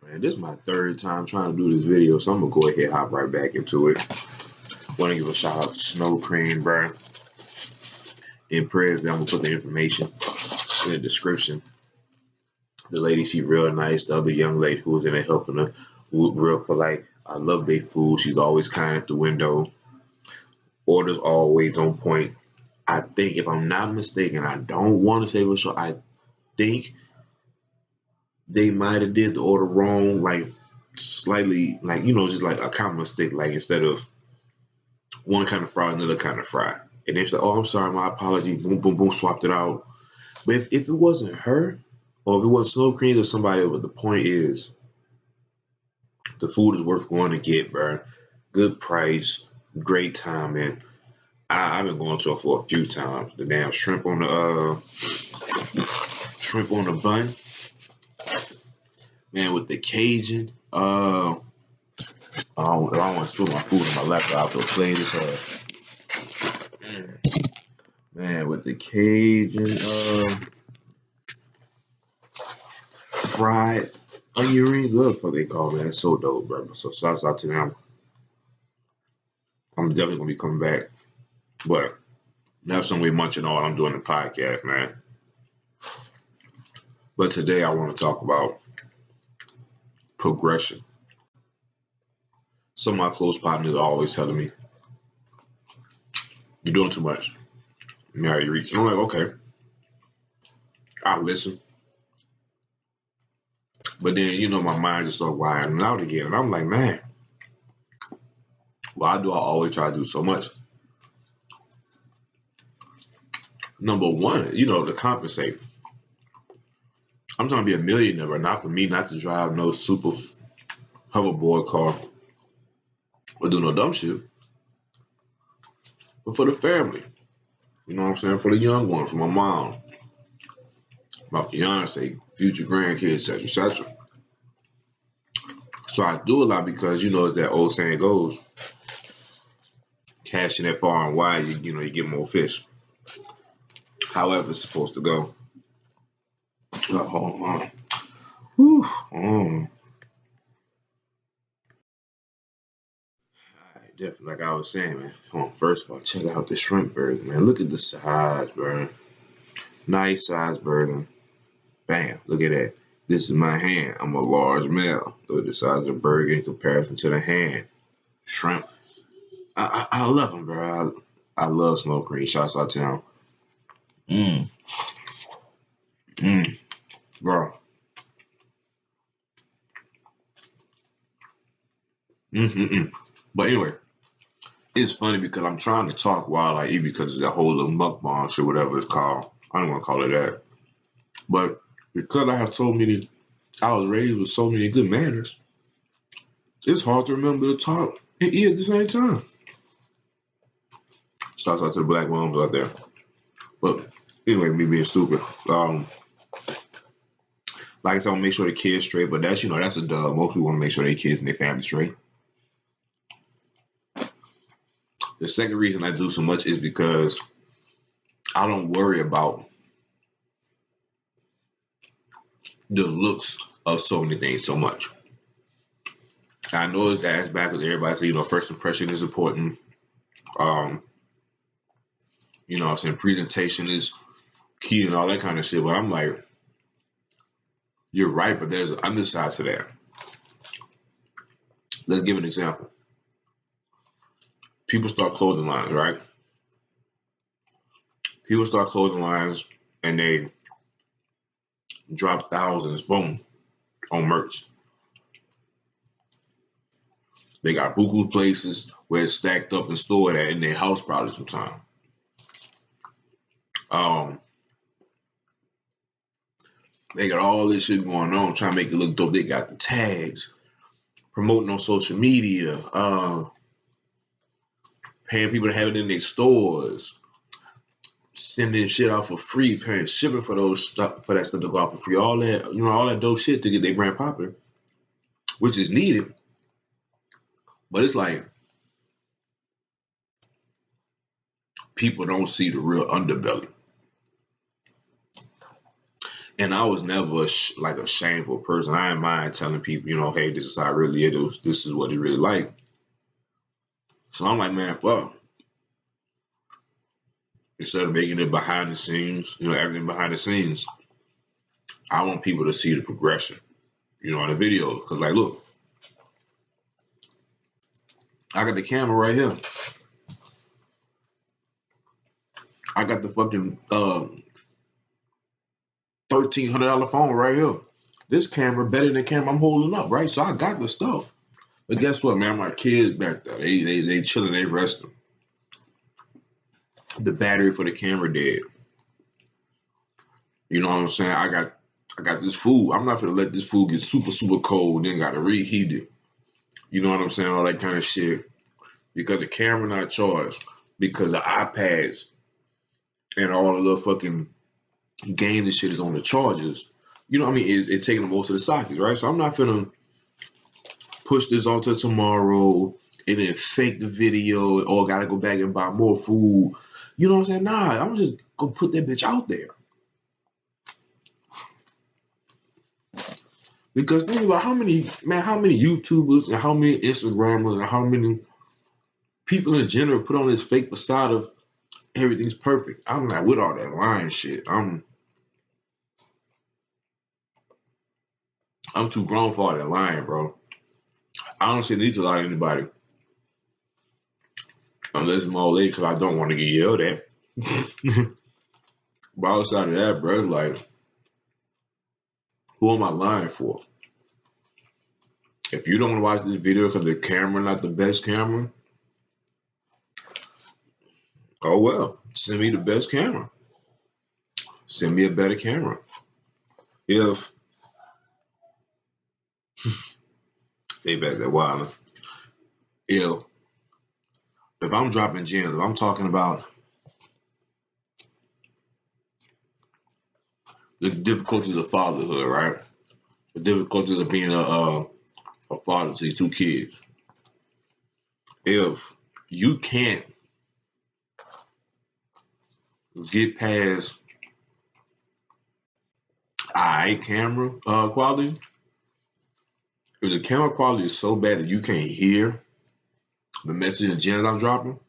Man, this is my third time trying to do this video, so I'm gonna go ahead and hop right back into it. Want to give a shout out to SnoCreams, bro. In Prairieville, I'm gonna put the information in the description. The lady, she real nice. The other young lady who was in there helping her, real polite. I love their food. She's always kind at the window. Orders always on point. I think, if I'm not mistaken, I don't want to say for sure. I think they might have did the order wrong, like slightly, like just like a common mistake, like instead of one kind of fry, another kind of fry. And they said, "Oh, I'm sorry, my apology." Boom, boom, boom, swapped it out. But if it wasn't her, or if it wasn't SnoCreams or somebody, but the point is, the food is worth going to get, bro. Good price, great time, man. I've been going to it for a few times. The damn shrimp on the bun, man, with the Cajun. I don't want to spill my food on my laptop. I'll feel plain as hell. Man, with the Cajun fried onion rings, what the fuck they call it, man? It's so dope, bro. So shouts out to them. I'm definitely gonna be coming back, but that's something we munching on. I'm doing the podcast, man. But today I want to talk about progression. Some of my close partners are always telling me, "You're doing too much. Now you reach." And I'm like, okay, I listen. But then, my mind just started widening out again. And I'm like, man, why do I always try to do so much? Number one, to compensate. I'm trying to be a millionaire, but not for me not to drive no super hoverboard car or do no dumb shit. But for the family. You know what I'm saying? For the young one, for my mom, my fiance, future grandkids, etc., etc. So I do a lot because, as that old saying goes, casting that far and wide, you get more fish. However it's supposed to go. Hold on. Whew. Alright, definitely, like I was saying, man. Hold on. First of all, check out the shrimp burger, man. Look at the size, bro. Nice size burger. Bam. Look at that. This is my hand. I'm a large male. Look at the size of the burger in comparison to the hand. Shrimp. I love them, bro. I love SnoCreams. Shouts out to them. Bro. But anyway, it's funny because I'm trying to talk while I eat because of that whole little mukbang shit, whatever it's called. I don't want to call it that. But because I was raised with so many good manners, it's hard to remember to talk and eat at the same time. Shouts out to the black moms out there. But anyway, me being stupid. Like I said, I want to make sure the kids straight, but that's that's a dub. Most people want to make sure their kids and their family straight. The second reason I do so much is because I don't worry about the looks of so many things so much. I know it's ass backwards. Everybody says, first impression is important. I'm saying presentation is key and all that kind of shit. But I'm like, you're right, but there's an underside to that. Let's give an example. People start clothing lines, right? People start clothing lines and they drop thousands, boom, on merch. They got buku places where it's stacked up and stored at in their house probably sometime. They got all this shit going on, trying to make it look dope. They got the tags, promoting on social media, paying people to have it in their stores, sending shit out for free, paying shipping for that stuff to go out for free. All that, all that dope shit to get their brand popular, which is needed. But it's like people don't see the real underbelly. And I was never like a shameful person. I didn't mind telling people, you know, hey, this is how I really is. This is what it really like. So I'm like, man, fuck. Instead of making it behind the scenes, you know, everything behind the scenes, I want people to see the progression, you know, in the video. Cause like, look, I got the camera right here. I got the fucking $1,300 phone right here. This camera better than the camera I'm holding up, right? So I got the stuff. But guess what, man? My kids back there, they chilling, they resting. The battery for the camera dead. You know what I'm saying? I got this food. I'm not gonna let this food get super, super cold, then gotta reheat it. You know what I'm saying? All that kind of shit. Because the camera not charged. Because the iPads and all the little fucking game and shit is on the chargers. You know what I mean? It's taking the most of the sockets, right? So I'm not finna push this on till tomorrow and then fake the video or gotta go back and buy more food. You know what I'm saying? Nah, I'm just gonna put that bitch out there. Because think about how many YouTubers and how many Instagrammers and how many people in general put on this fake facade of everything's perfect. I'm not with all that lying shit. I'm too grown for all that lying, bro. I don't need to lie to anybody. Unless I'm old lady, because I don't want to get yelled at. But outside of that, bro, like, who am I lying for? If you don't want to watch this video because the camera not the best camera, oh well, send me the best camera. Send me a better camera. If they back that wild. If I'm dropping gems, if I'm talking about the difficulties of fatherhood, right? The difficulties of being a father to your two kids. If you can't get past camera quality, if the camera quality is so bad that you can't hear the message and gems I'm dropping,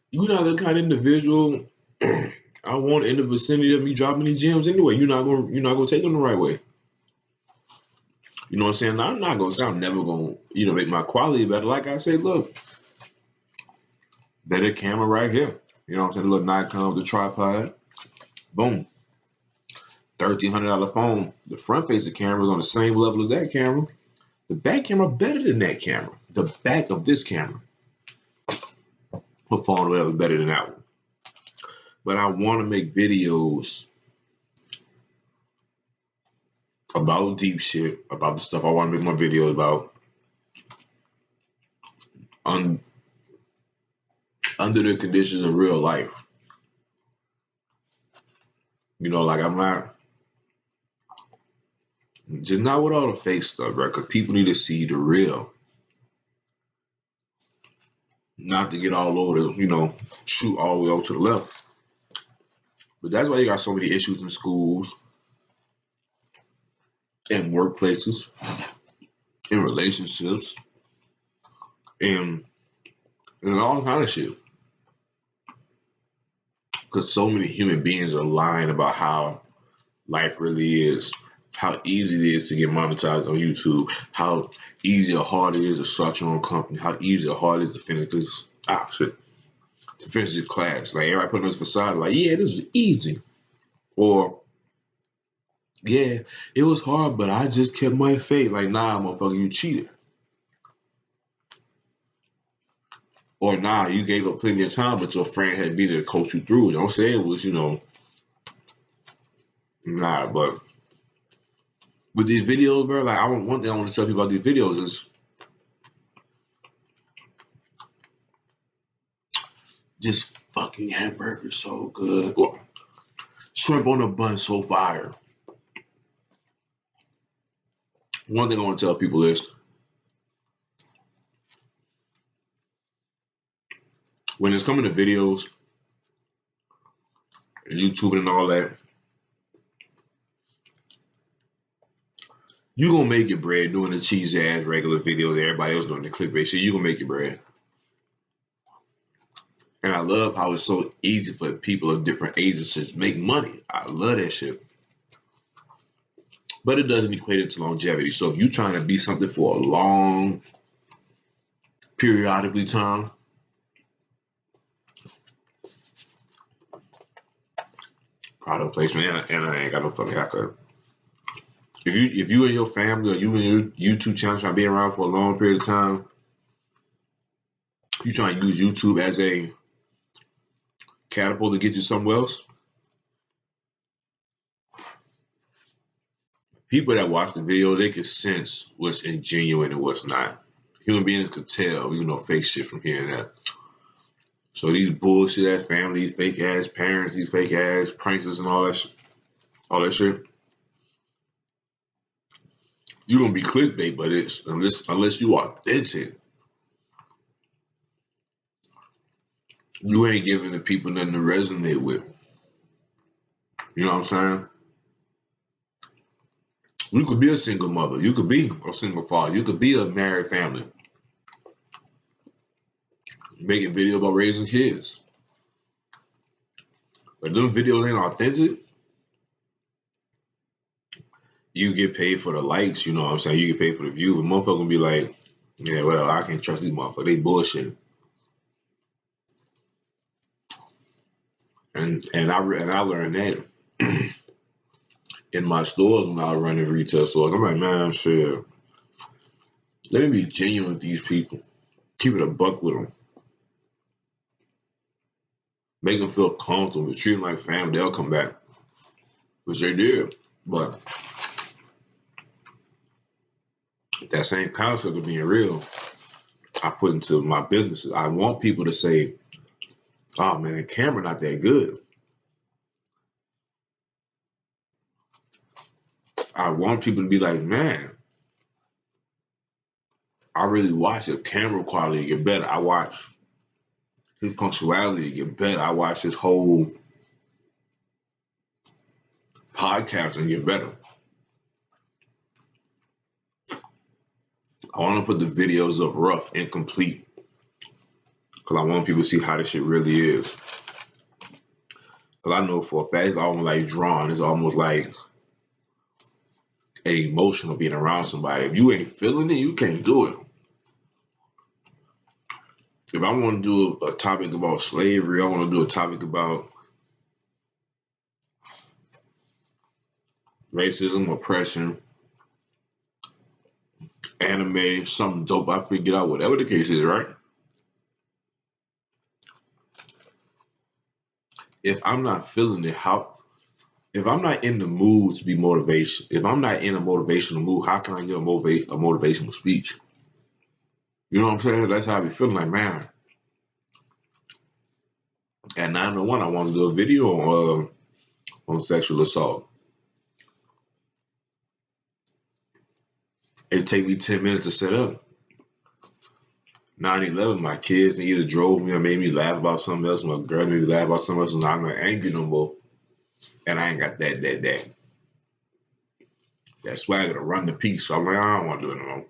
you're not the kind of individual I want in the vicinity of me dropping these gems anyway. You're not gonna take them the right way. You know what I'm saying? I'm not gonna say I'm never gonna, make my quality better. Like I said, look, better camera right here. You know what I'm saying? Look, Nikon with the tripod. Boom. $1,300 phone. The front facing camera is on the same level as that camera. The back camera better than that camera. The back of this camera. Her phone, whatever, better than that one. But I want to make videos about deep shit, about the stuff I want to make my videos about. Under the conditions of real life. Like I'm not with all the fake stuff, right? Because people need to see the real. Not to get all over the, shoot all the way over to the left. But that's why you got so many issues in schools, in workplaces, in relationships, and all kind of shit. Because so many human beings are lying about how life really is, how easy it is to get monetized on YouTube, how easy or hard it is to start your own company, how easy or hard it is to finish this to finish this class. Like everybody put on this facade, like, yeah, this is easy. Or, yeah, it was hard, but I just kept my faith. Like, nah, motherfucker, you cheated. Or nah, you gave up plenty of time, but your friend had been there to coach you through it. Don't say it was, nah, but with these videos, bro, like one thing I want to tell people about these videos is just fucking hamburgers so good. Well, shrimp on the bun so fire. One thing I want to tell people is when it's coming to videos and YouTube and all that, You gonna make your bread doing the cheesy ass regular videos. Everybody else doing the clickbait shit. You gonna make your bread. And I love how it's so easy for people of different ages to make money. I love that shit. But it doesn't equate it to longevity. So if you're trying to be something for a long, periodically time, product placement, and I ain't got no fucking haircut. If you and your family or you and your YouTube channel trying to be around for a long period of time, you trying to use YouTube as a catapult to get you somewhere else. People that watch the video, they can sense what's ingenuine and what's not. Human beings could tell, fake shit from here and there. So these bullshit ass families, fake ass parents, these fake ass pranksters and all that shit. You're gonna be clickbait, but it's unless you authentic, you ain't giving the people nothing to resonate with. You know what I'm saying? You could be a single mother. You could be a single father. You could be a married family. Making videos about raising kids. But them videos ain't authentic. You get paid for the likes, you know what I'm saying? You get paid for the view. But motherfucker gonna be like, yeah, well, I can't trust these motherfuckers. They bullshit. And I learned that in my stores when I was running retail stores. I'm like, man, shit. Let me be genuine with these people. Keep it a buck with them. Make them feel comfortable. Treat them like family. They'll come back. Which they did. But that same concept of being real, I put into my businesses. I want people to say, oh man, the camera not that good. I want people to be like, man, I really watch the camera quality get better. I watch his punctuality get better. I watch his whole podcast and get better. I want to put the videos up rough, incomplete, because I want people to see how this shit really is. Because I know for a fact it's almost like drawing. It's almost like an emotional being around somebody. If you ain't feeling it, you can't do it. If I want to do a topic about slavery, I want to do a topic about racism, oppression, anime, something dope I figured out, whatever the case is, right? If I'm not feeling it, if I'm not in the mood to be motivation, if I'm not in a motivational mood, how can I give a motivational speech? You know what I'm saying? That's how I be feeling like, man. At 901, I want to do a video on sexual assault. It take me 10 minutes to set up. 9/11, my kids either drove me or made me laugh about something else. My girl made me laugh about something else, and I'm not angry no more. And I ain't got that swagger to run the piece. So I'm like, I don't want to do it no more.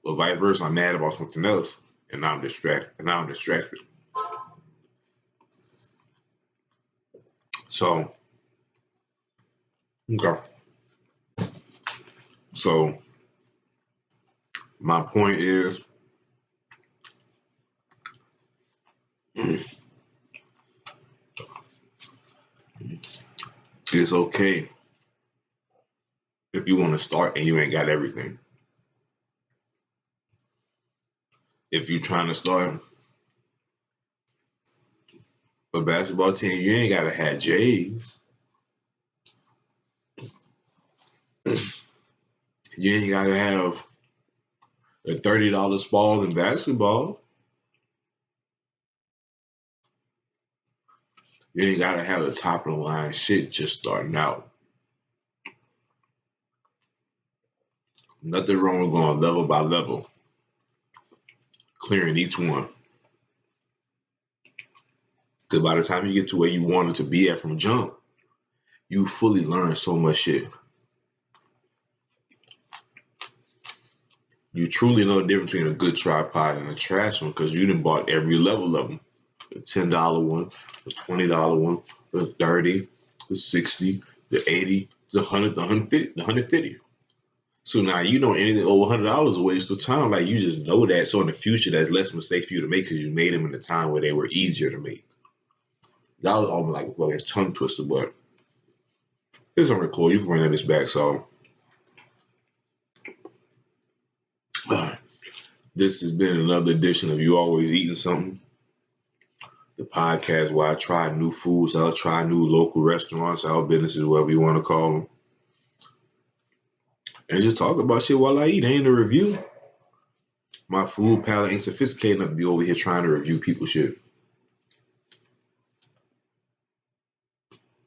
But vice versa, I'm mad about something else, and now I'm distracted. So, okay. So, my point is, it's okay if you want to start and you ain't got everything. If you're trying to start a basketball team, you ain't got to have J's. You ain't got to have a $30 ball in basketball. You ain't got to have the top of the line shit just starting out. Nothing wrong with going level by level, clearing each one. Because by the time you get to where you wanted to be at from jump, you fully learn so much shit. You truly know the difference between a good tripod and a trash one because you done bought every level of them. The $10 one, the $20 one, the 30, the 60, the 80, the 100, the 150, the 150. So now you know anything over $100 is a waste of time. Like you just know that. So in the future, there's less mistakes for you to make because you made them in a time where they were easier to make. That was almost like a fucking tongue twister, but it's on record. You can run this back. So this has been another edition of You Always Eating Something, the podcast where I try new foods, I'll try new local restaurants, our businesses, whatever you want to call them, and just talk about shit while I eat. Ain't a review. My food palate ain't sophisticated enough to be over here trying to review people's shit.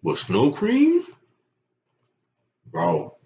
But SnoCreams? Bro.